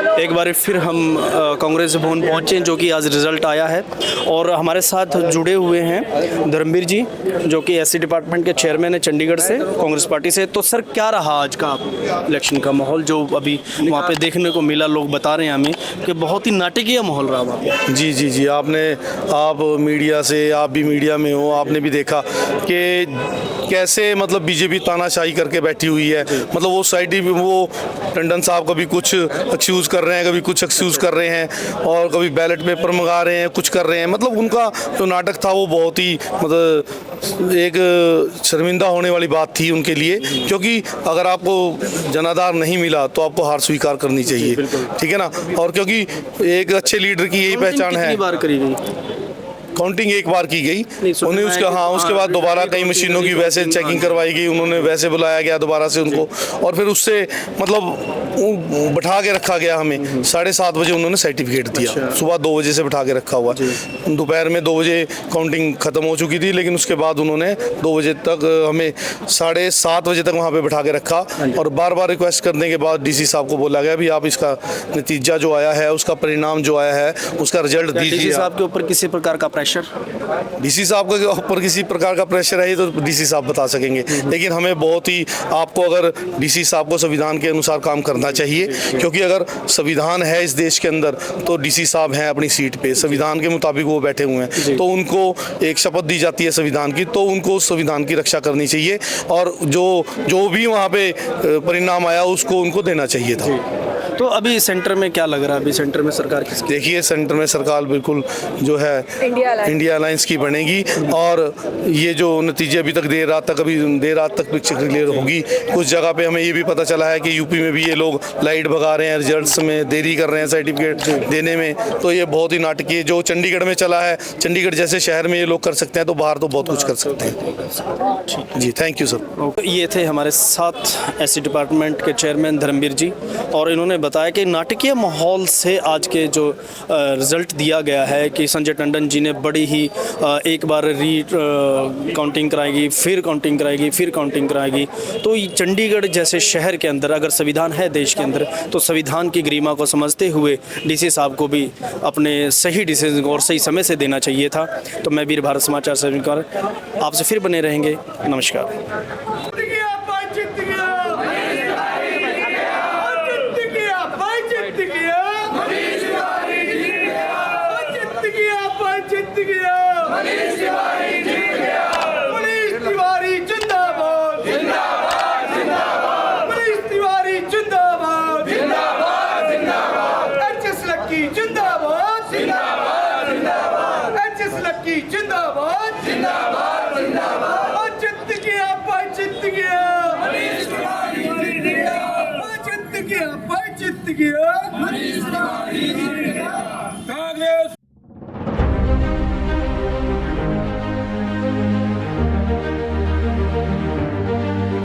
एक बार फिर हम कांग्रेस भवन पहुंचे जो कि आज रिजल्ट आया है और हमारे साथ जुड़े हुए हैं धर्मवीर जी जो कि एससी डिपार्टमेंट के चेयरमैन है चंडीगढ़ से कांग्रेस पार्टी से। तो सर क्या रहा आज का इलेक्शन का माहौल जो अभी वहाँ पे देखने को मिला? लोग बता रहे हैं हमें कि बहुत ही नाटकीय माहौल रहा वहाँ पे। जी आप मीडिया से, आप भी मीडिया में हो, आपने भी देखा कि कैसे मतलब बीजेपी तानाशाही करके बैठी हुई है। मतलब वो साइड वो टंडन साहब कभी कुछ एक्सक्यूज़ कर रहे हैं, कभी कुछ एक्सक्यूज़ कर रहे हैं और कभी बैलेट पेपर मंगा रहे हैं, कुछ कर रहे हैं। मतलब उनका जो नाटक था वो बहुत ही मतलब एक शर्मिंदा होने वाली बात थी उनके लिए, क्योंकि अगर आपको जनाधार नहीं मिला तो आपको हार स्वीकार करनी चाहिए, ठीक है ना। और क्योंकि एक अच्छे लीडर की यही पहचान है। बार करी गई काउंटिंग एक बार की गई उन्हें, उसके बाद दोबारा कई मशीनों की वैसे चेकिंग करवाई गई, उन्होंने वैसे बुलाया गया दोबारा से उनको, और फिर उससे मतलब बैठा के रखा गया। हमें 7:30 बजे उन्होंने सर्टिफिकेट दिया। सुबह 2 बजे से बैठा के रखा हुआ, दोपहर में 2 बजे काउंटिंग खत्म हो चुकी थी, लेकिन उसके बाद उन्होंने 2 बजे तक हमें 7:30 बजे तक वहाँ पे बैठा के रखा और बार बार रिक्वेस्ट करने के बाद डीसी साहब को बोला गया भी आप इसका नतीजा जो आया है, उसका परिणाम जो आया है, उसका रिजल्ट दीजिए। डीसी साहब के ऊपर किसी प्रकार का डीसी साहब के ऊपर किसी प्रकार का प्रेशर है तो डीसी साहब बता सकेंगे, लेकिन हमें बहुत ही आपको अगर डीसी साहब को संविधान के अनुसार काम करना चाहिए, क्योंकि अगर संविधान है इस देश के अंदर तो डीसी साहब हैं अपनी सीट पे, संविधान के मुताबिक वो बैठे हुए हैं, तो उनको एक शपथ दी जाती है संविधान की, तो उनको संविधान की रक्षा करनी चाहिए और जो भी वहाँ पे परिणाम आया उसको उनको देना चाहिए था। तो अभी सेंटर में क्या लग रहा है? अभी सेंटर में सरकार किसकी? देखिए सेंटर में सरकार बिल्कुल जो है इंडिया अलायंस की बनेगी और ये जो नतीजे अभी तक देर रात तक पिक्चर क्लियर होगी। कुछ जगह पे हमें ये भी पता चला है कि यूपी में भी ये लोग लाइट भगा रहे हैं, रिजल्ट्स में देरी कर रहे हैं सर्टिफिकेट देने में, तो ये बहुत ही नाटकीय जो चंडीगढ़ में चला है, चंडीगढ़ जैसे शहर में ये लोग कर सकते हैं तो बाहर तो बहुत कुछ कर सकते हैं। जी थैंक यू सर। ये थे हमारे साथ एससी डिपार्टमेंट के चेयरमैन धर्मवीर जी और इन्होंने बताया कि नाटकीय माहौल से आज के जो रिज़ल्ट दिया गया है कि संजय टंडन जी ने बड़ी ही एक बार काउंटिंग कराएगी, फिर काउंटिंग कराएगी, फिर काउंटिंग कराएगी। तो चंडीगढ़ जैसे शहर के अंदर अगर संविधान है देश के अंदर तो संविधान की गरिमा को समझते हुए डीसी साहब को भी अपने सही डिसीजन और सही समय से देना चाहिए था। तो मैं वीर भारत समाचार से आपसे फिर बने रहेंगे। नमस्कार। जित गया